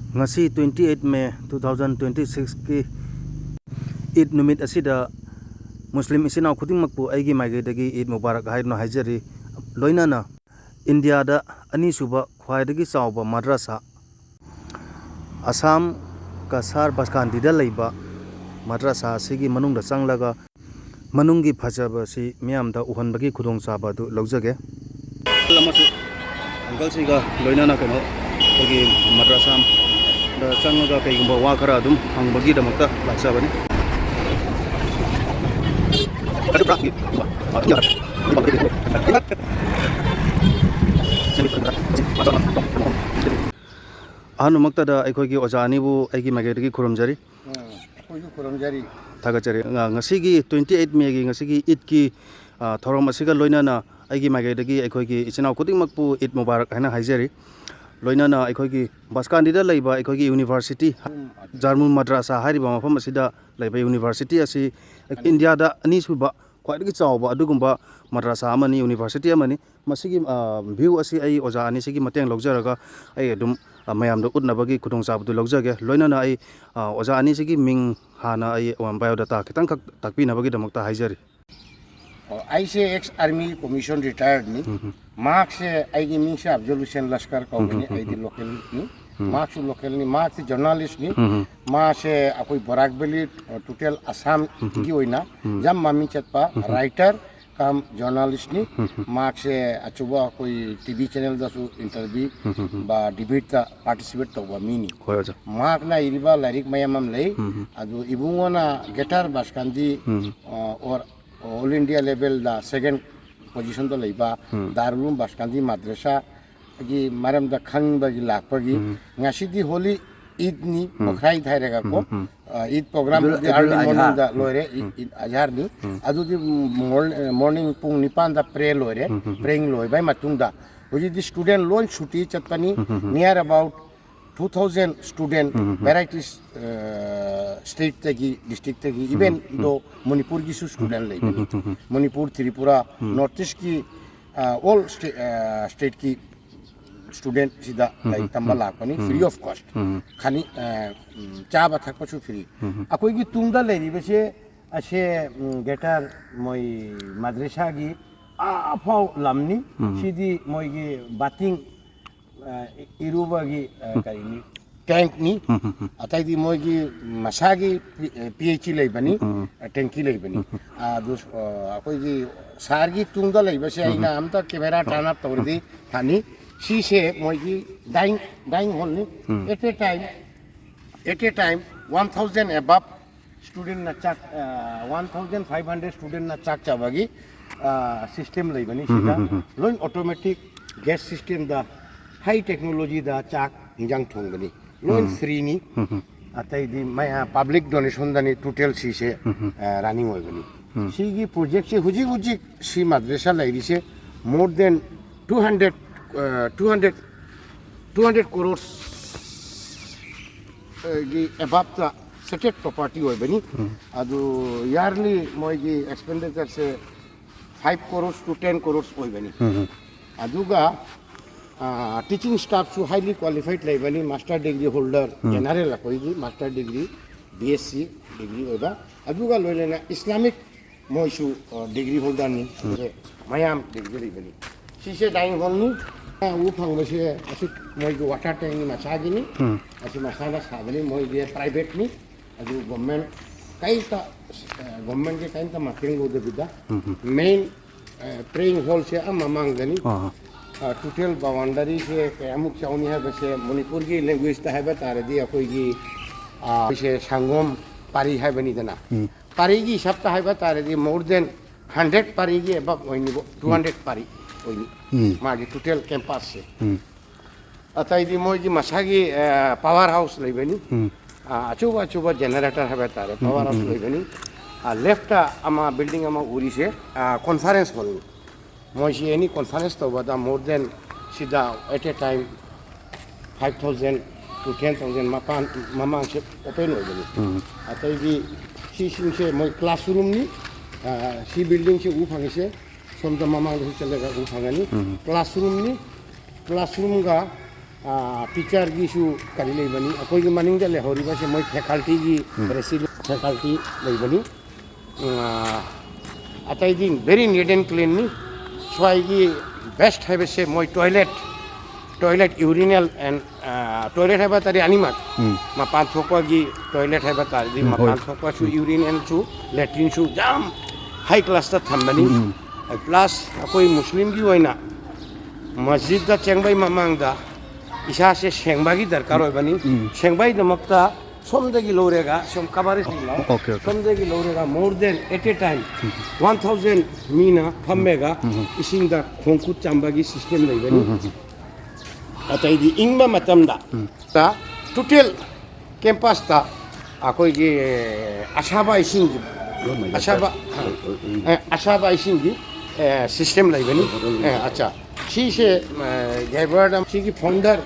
ngasi 28 May 2026 ki Eid numit asida Muslim isinaw khudingmakpu aigi maigedagi Eid Mubarak hairno haijari loinana India da ani suba khwaidagi chawba madrasa Assam Kasar Baskandi da leiba madrasa sigi manungda changlaga manungi phajaba si miyamda uhanbagi khudong chaba du lawjage lamasu uncle siga loinana kano agi madrasa da changaga kaigumba wa khara dum hangbagi damakta laksabani anu maktada aikogi ojani bu aigi magedagi khurumjari khurumjari thagachari ngasigi 28 May gi ngasigi Eid ki thorom asiga loinana aigi magedagi aikogi ichinaw kudingmakpu Eid Mubarak haina haijari loinana aikogi Baskandi da leiba aikogi university Jarmun madrasa hariba mafam asida leiba university asi India da ani suba khwaidagi chawba adugumba madrasa amani university amani masigi view asi ai oja ani sigi mateng lawjaraga ai adum mayam do utnabagi khudong chabdu lawjage loinana ai oja ani sigi ming hana ai biodata kitang khak takpi nabagi damakta haijari aise ex army commission retired ni marks aigi mingse Afzal Hussain Lashkar kauni aigi local ni marks local ni marks journalist ni marks akoi Borakbeli total Assam gi hoina jam mami chatpa writer kam journalist ni marks achuba koi TV channel da su interview ba debate ta participate to ba mini khoya mark na iriba larik mayamam lei adu ibungona guitar Baskandi or all India level the second position to leiba Darul Baskandi madrasa gi maram da khang ba gi lakpagi ngasidi holy Eid ni mokhrai thairega ko Eid program early morning da loire Eid Azhar ni adu di morning pung nipan da pray loire praying loi bai matungda hoji di student loan chuti chatpani near about 2000 student varieties state tagi district tagi even though Manipur ki student lai Manipur Tripura Northeast ki all state ki student sida lai tambala pani free of cost khani cha ba thak pachu free akoi gi tungda lai ri bese ase getar moi madrasa gi a phau lamni sidi moi gi bating irubagi kaini tank ni atai di moigi masagi PH leibani tanki leibani dus akoi gi sargi tungda leiba se aina amta camera turn up tawridi thani si se moigi dying hall ni at a time 1000 above student na chak 1500 student na chak chabagi system leibani sida loin automatic gas system da high technology da chak injang thonggani loan free ni atai di maya public donation dani total si se running hoigani si gi project se huji si madrasa lairi se more than 200 crores gi above the stated property hoibani adu yearly moi gi expenditure se 5 crores to 10 crores hoibani aduga teaching staff su highly qualified level master degree holder general akoigi master degree BSc degree oda aduga loilena Islamic moisu degree holder ni mayam degree level sise dying hall ni u phangbase asu moigu water tank ni masagi ni asu masala sabani moige private ni adu government kaita government ke kaita making ode bida main praying hall se amamang gani total boundary से अमुक चाउनी है वैसे मणिपुर की language तो है बता रहे दी कोई की वैसे संगम पारी है बनी देना पारी की सप्ताह है बता रहे दी मोर देन 100 पारी की अब वही 200 पारी वही मागी टोटल कैंपस से अतः दी मोई की मसागी पावर हाउस ले बनी अचूबा जनरेटर है बता रहे पावर हाउस ले बनी लेफ्ट अमा बिल्डिंग अमा उरी से conference hall Moishi any conference to bada more than sida at a time 5,000 to 10,000 mamang se open ho gani atai di si se moi classroom ni si building se u phangi se somda mamang se chalega u phangani classroom ga टीचरꯒीसु करी लेबनी अकोइगी मनिंग ले होरिबासे मोय faculty की resident faculty लेबनी अतैदी वेरी नीट एंड क्लीन नि स्वाइगी बेस्ट हैबसे मोय टॉयलेट यूरिनल एंड टॉयलेट हैबा तारी अनिमत मा पांच थोकवागी टॉयलेट हैबा तारी मा पांच थोकवासु यूरिनल सु लैट्रिन सु जाम हाई क्लास ता थंबनी प्लस अकोइ मुस्लिम की होइना मस्जिद दा चेंगबाई ममांगदा इसा से शेंगबागी दरकार होबनी शेंगबाई दमकता सोमदगी लोरेगा सोम कबारे सोमदगी लोरेगा more than at a time 1000 मीना फम्मेगा इसिंग दा खोंकु चांबागी सिस्टम लेबनी अतैदी इंगबा मतमदा ता टोटल कैंपस ता अकोइगी असाबा इसिंग असाबा इसिंग सिस्टम लेबनी अच्छा सी से गैबर्ड सी की फाउंडर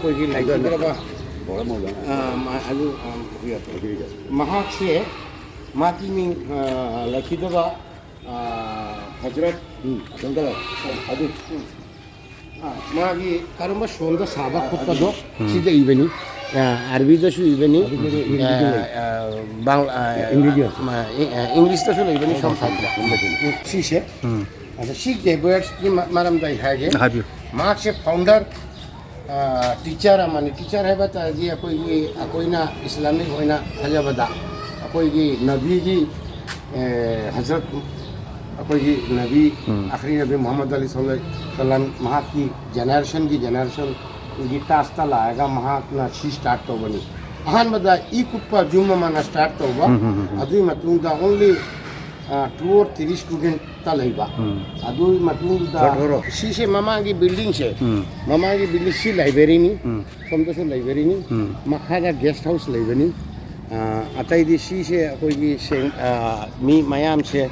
कोई की लाइक महाक से माकी में लखीदबा हजरत मागी करुमा सोंदा साबा खुपदो सीधे इवेनी अरबी दसु इवेनी इंग्लिश दसु इवेनी सब साइड सी से अच्छा सी गैबर्ड की मारम दाई है मार्क से फाउंडर टीचर माने टीचर है बता जी कोई ना इस्लामिक होइना थजबदा कोई की नबी की हजरत कोई की नबी आखिरी नबी मोहम्मद अली सल्लल्लाहु अलैहि वसल्लम महा की जनरेशन की तास्ता लाएगा महा ना सी स्टार्ट तो बनी अहन बदा ई कुप्पा जुम्मा माना स्टार्ट तो हुआ अभी मतुंग दा ओनली 2 or 3 स्टूडेंट ता लेबा अदु मतुंग दा सी से मामा की बिल्डिंग सी लाइब्रेरी नि समदसु लाइब्रेरी नि मखा दा गेस्ट हाउस लेबनी अतैदी सी से कोई मी मयाम से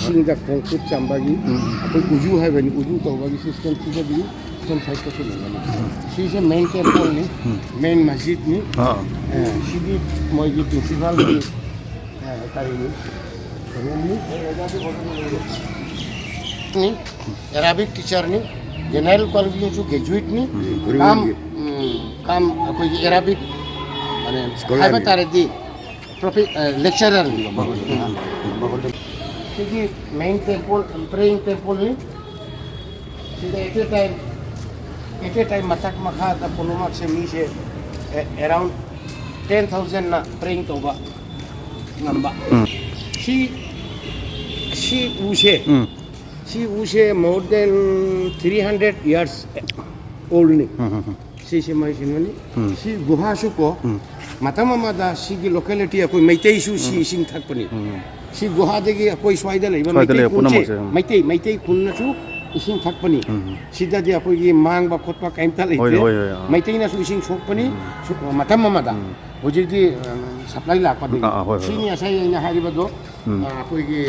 इसिंग दा खोंकु चांबागी कोई उजू है बनी उजू तोबागी सिस्टम की भी सम साइड को लेना सी से मेन टेंपल नि मेन मस्जिद नि सी भी मोगी प्रिंसिपल की तारीनी अरबिक टीचर नि जनरल क्वालिफिकेशन ग्रेजुएट नि काम कोई अरबिक माने है बता रहे थी लेक्चरर क्योंकि मेन टेंपल प्रेइंग टेंपल नि एट ए टाइम मथक मखा दा पुनुमक से मी से अराउंड 10,000 ना प्रेइंग तोबा नंबा she use more than 300 years old ni she mai sinani she guha su ko matama mada she ki locality koi maitai su she sing thakpani she guha degi koi swaida leiba maitai kunna su ising thakpani sida dia koi gi mang ba khotpa kaimta leite maitai na su ising sokpani matama mada hojidi supply lakpa degi sini asai na haribado कोई की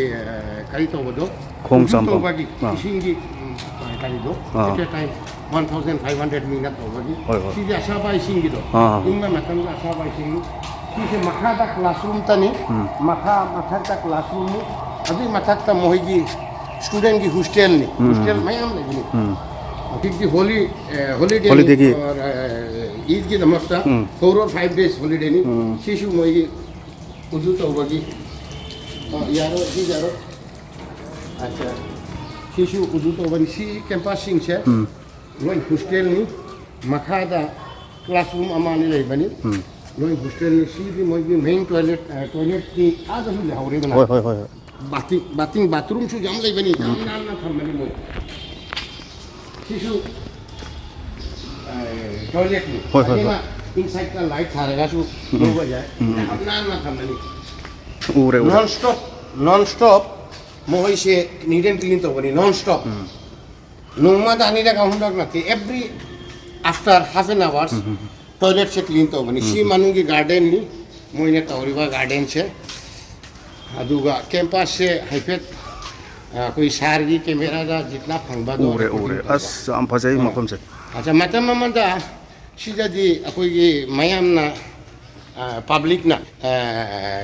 करी तो बदो खोंग संपा तो बाकी इसिंगी करी दो eight a time 1500 minute तो बाकी सीधे आशाबा इसिंगी दो इंगा मतम आशाबा इसिंगी सीधे मखा दा क्लासरूम तनी मखा ता क्लासरूम नि अभी मथा ता मोहिगी स्टूडेंट की हॉस्टल मयाम लेनी ठीक दी हॉलीडे और ईद की नमस्ता 4 or 5 days हॉलीडे नि शिशु मोहिगी उजू तो बाकी यारो अच्छा शिशु उजू तो बनी सी कैंपस सिंग से लोई हॉस्टल नि मखादा क्लासरूम अमानी ले बनी लोई हॉस्टल नि सी भी मोगी मेन टॉयलेट की आधा ही हावरे बना बाथरूम सु जाम ले बनी जाम ना थम बनी मो शिशु टॉयलेट नि इनसाइड का लाइट थारेगा सु लो बजाए ना थम बनी नॉन स्टॉप मोही से नीट एंड क्लीन तो बनी नॉन स्टॉप नोमा दानी रे गाउन डॉग नथी every after half an hours toilet से क्लीन तो बनी सी मानु की गार्डन नि मोइने तौरीबा गार्डन से अदुगा कैंपस से हाइफेट कोई सारगी कैमरा दा जितना फंगबा दो अस आम फजै मकम से अच्छा मतम ममदा सिजादी कोई मयाम ना पब्लिक ना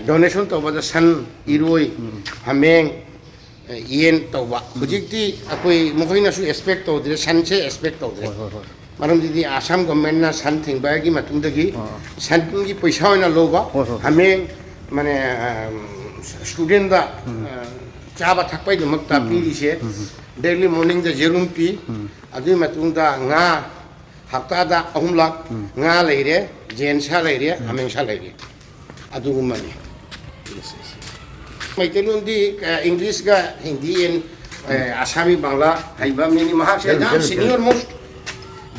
डोनेशन तो बदा सन इरोई हमें येन तो बा बुजिकती कोई मुखैना सु एक्सपेक्ट तो दे सन से एक्सपेक्ट तो दे ꯃꯔꯝꯗꯤ ꯑꯁꯥꯝ ꯒꯣꯔꯃꯦꯟꯅ ꯁꯟ ꯊꯤꯡꯕꯒꯤ ꯃꯇꯨꯡꯗꯒꯤ ꯁꯟꯒꯤ ꯄꯩꯁꯥ ꯑꯣꯏꯅ ꯂꯧꯕ ꯍꯥꯃꯦꯡ ꯃꯥꯅꯦ ꯁ꯭ꯇꯨꯗꯦꯟꯗ ꯆꯥꯕ ꯊꯛꯄꯒꯤꯗꯃꯛꯇ ꯄꯤꯔꯤꯁꯦ ꯗꯦꯂꯤ ꯃꯣꯔꯅꯤꯡꯗ ꯌꯦꯔꯨꯝ ꯄꯤ ꯑꯗꯨꯒꯤ ꯃꯇꯨꯡꯗ ꯉꯥ ꯍꯞꯇꯥꯗ 3 ꯂꯥꯛ ꯉꯥ ꯂꯩꯔꯦ ꯖꯦꯟ ꯁꯥ ꯂꯩꯔꯦ ꯍꯥꯃꯦꯡ ꯁꯥ ꯂꯩꯔꯦ ꯑꯗꯨꯒꯨꯝꯕꯅꯤ ꯃꯩꯇꯩꯂꯣꯟꯗꯤ ꯏꯪꯂꯤꯁꯒ ꯍꯤꯟꯗꯤ ꯑꯁꯥꯃꯤ ꯕꯪꯂꯥ ꯍꯩꯕ ꯃꯤꯅꯤ ꯃꯍꯥꯛꯁꯦ ꯌꯥꯝ ꯁꯤꯅꯤꯌꯔ ꯃꯣꯁꯠ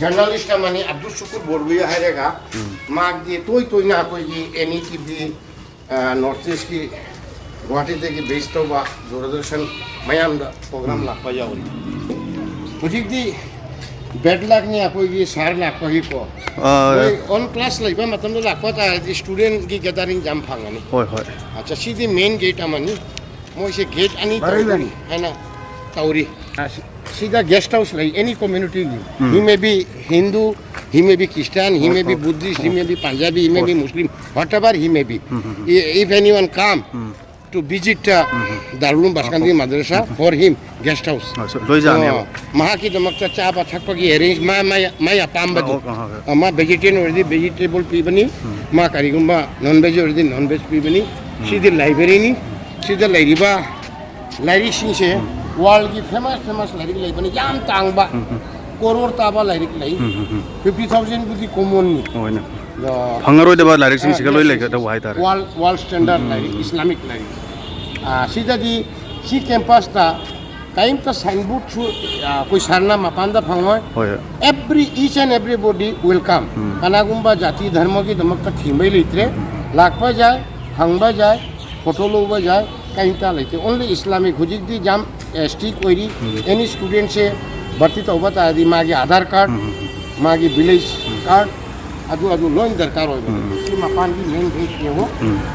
ꯖꯔꯅꯦꯂꯤꯁꯠ ꯑꯃꯅꯤ ꯑꯕꯗꯨꯜ ꯁꯨꯀꯨꯔ ꯕꯣꯔꯕꯨꯏ ꯍꯥꯏꯔꯒ ꯃꯥꯒꯤ ꯇꯣꯏꯅ ꯑꯩꯈꯣꯏꯒꯤ ꯑꯦꯅꯤ ꯇꯤꯚꯤ ꯅꯣꯔꯠ ꯏꯁꯀꯤ ꯒꯨꯋꯥꯍꯥꯇꯤꯗꯒꯤ ꯕꯦꯁ ꯇꯧꯕ ꯗꯨꯔꯗꯔꯁꯟ ꯃꯌꯥꯝꯗ ꯄ꯭ꯔꯣꯒ꯭ꯔꯥꯝ ꯂꯥꯛꯄ ꯌꯥꯎꯔꯤ ꯍꯧꯖꯤꯛꯇꯤ ꯕꯦꯗ ꯂꯥꯛꯅꯤ ꯑꯩꯈꯣꯏꯒꯤ ꯁꯍꯔ ꯂꯥꯛꯄꯒꯤꯀꯣ ꯃꯣꯏ ꯑꯣꯟ ꯀ꯭ꯂꯥꯁ ꯂꯩꯕ ꯃꯇꯝꯗ ꯂꯥꯛꯄ ꯇꯥꯔꯗꯤ ꯁ꯭ꯇꯨꯗꯦꯟꯒꯤ ꯒꯦꯗꯔꯤꯡ ꯌꯥꯝ ꯐꯪꯒꯅꯤ ꯍꯣꯏ ꯍꯣꯏ ꯑꯆꯥ ꯁꯤꯗꯤ ꯃꯦꯟ ꯒꯦꯠ ꯑꯃꯅꯤ ꯃꯣꯏꯁꯦ ꯒꯦꯠ ꯑꯅꯤ ꯇꯧꯒꯅꯤ ꯍꯥꯏꯅ ꯇꯧꯔꯤ Sida guest house like any community. He may be Hindu, he may be Christian, he may be Buddhist, he may be Punjabi, he may be Muslim, whatever he may be. If anyone come to visit Darul Bashkandi Madrasa, for him guest house. Mahaki the Makta Chapa Thakpagi arrange my Pambadu. Ma vegetarian or the vegetable pibani, Ma Karigumba, non-veg or the non-veg pibani. She the library, she the Lariba, Lari Shinse. World की famous lyric लाई बनी जाम तांगबा करोड़ ताबा lyric लाई 50,000 बुद्धि common नी फंगरों दबा lyric Singh सिकलोई like दबा high तारे world standard lyric Islamic lyric सीधा दी C campus ता time ता signboard छू कोई Sarna मापांदा फंगोय each and everybody welcome कनागुम्बा जाति धर्म की दमक ता थीमे लित्रे लाखपा जाए हंगबा जाए फोटो लोबा जाए कहीं ता लेते only Islamic हुजिक दी जाम स्टिक ओरी any student से भर्ती तो होता है दी मागी आधार कार्ड मागी विलेज कार्ड अदु लोन दरकार होगा कि मापान की मेन गेट ये हो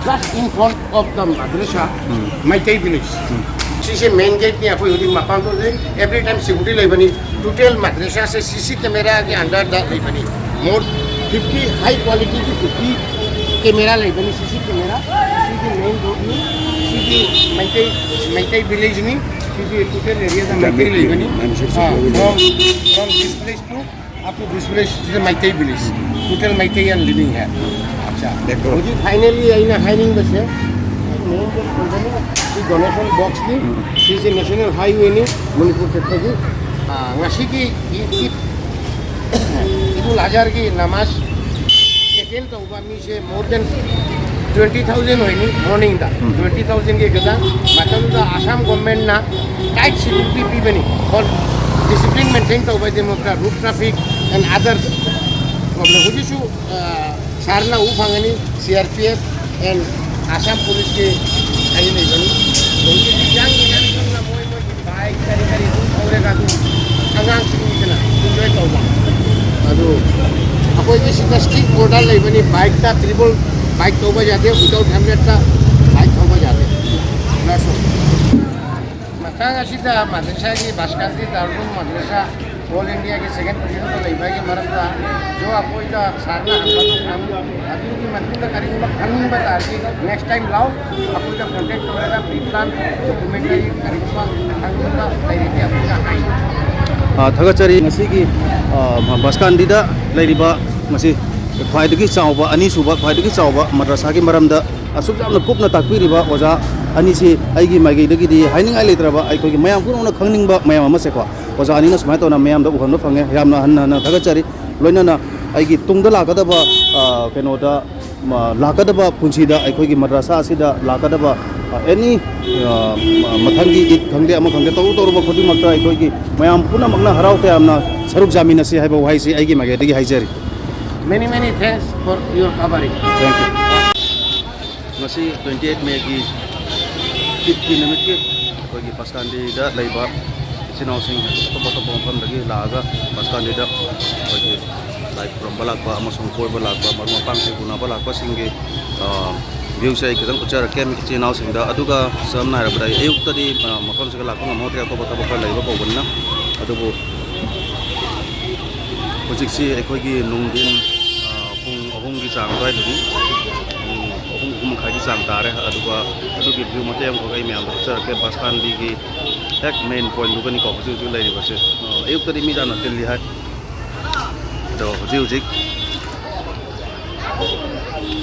just in front of the madrasa Maitai village सीसे मेन गेट नहीं आपको यदि मापान तो दे every time सिक्योरिटी ले बनी टोटल मद्रसा से सीसी कैमरा के अंडर द ले बनी मोर 50 हाई क्वालिटी की 50 कैमरा ले बनी सीसी कैमरा सीधी मेन रोड में सीधी Maitai village में सीधी टोटल एरिया द Maitai ले बनी from this place to up to this place is the Maitai village total Maitaian living है अच्छा मुझे फाइनली आई ना हाइनिंग बस है मेन गेट खोलने की डोनेशन बॉक्स नी सीसी नेशनल हाईवे नी मणिपुर क्षेत्र की ngasi की Idul Adha की नमाज अटेंड तो हुआ मी से more than 20,000 होई नी मॉर्निंग दा 20,000 के गदा मतलब दा आसाम गवर्नमेंट ना टाइट सिक्योरिटी भी बनी और डिसिप्लिन मेंटेन तो हुआ डेमोक्रा route traffic and other problem हुई जो सारना उ फांगनी सीआरपीएफ एंड आसाम पुलिस के आई नहीं बनी उनकी दिव्यांग ना मोई बाइक करी और का तू अंगांग सिंह एंजॉय तो हुआ अदो अकोई की स्टिक बॉर्डर ले बनी बाइक ता ट्रिपल बाइक तो जाते विदाउट हेलमेट ता बाइक तो जाते मकांगा सीधा मदरसा की बास्कांदी दारुल मदरसा ऑल इंडिया के सेकंड पोजीशन तो लेबा के मरदा जो आपको इता सारना हम अभी की मतलब का करेंगे हम बता कि नेक्स्ट टाइम लाओ आपको इता कांटेक्ट करेगा प्री प्लान डॉक्यूमेंटरी करेंगे हम का लेके आपका थगचरी ngasi baskandida leiriba ngasi khwaidagi chawba ani suba khwaidagi chawba madrasa gi maramda asuk jamna kupna takpiriba oja ani si aigi maigi dagi di haining ai letraba ai ko gi mayam kunona khangningba mayam ama se ko oja ani na smai to na mayam da uhonno phange yamna hanna thagachari loina na aigi tungda lagadaba kenoda lakadaba punchida ai ko gi madrasa asida lakadaba any mathangi it khangde ama khangde toruba khodi makta ai ko gi mayam puna magna harau te amna saruk jamina si haiba wai si aigi maigi dagi haijari many thanks for your covering thank you ngasi 28 May gi kitki namit ki ko gi Baskandi da leiba sinau sing to pham dagi laga Baskandi da ko gi live from balakba amasung koi balakba marma pang se guna balakba singe view sai kidang uchara kem sinau sing da aduga samna rabda ayuk tadi mafam se lakba ngamo te ko bata leiba ko bunna adubu hojik si ekoi gi nungdin pung ahung gi chang dai duni ahung khai gi chang tare aduga adugi view mate am ko gai myam char ke Baskandi gi ek main point du ni ko ju lai ba se ayuk tadi mi jana tel li hai ꯑꯗꯣ ꯍꯧꯖꯤꯛ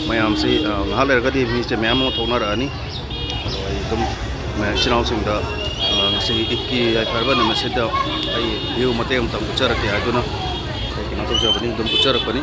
ꯃꯌꯥꯝꯁꯤ ꯉꯥꯏꯍꯥꯛ ꯂꯩꯔꯒꯗꯤ ꯃꯤꯁꯦ ꯃꯌꯥꯝ ꯑꯃ ꯊꯣꯛꯅꯔꯛꯑꯅꯤ ꯑꯗꯣ ꯑꯩ ꯑꯗꯨꯝ ꯏꯆꯤꯜ ꯏꯅꯥꯎꯁꯤꯡꯗ ꯉꯁꯤꯒꯤ ꯏꯗꯀꯤ ꯌꯥꯏꯐꯔꯕ ꯅꯨꯃꯤꯠꯁꯤꯗ ꯑꯩ ꯚꯤꯎ ꯃꯇꯦꯛ ꯑꯃꯇꯪ ꯎꯠꯆꯔꯛꯀꯦ ꯍꯥꯏꯗꯨꯅ ꯑꯩ ꯀꯩꯅꯣ ꯇꯧꯖꯕꯅꯤ ꯑꯗꯨꯝ ꯎꯠꯆꯔꯛꯄꯅꯤ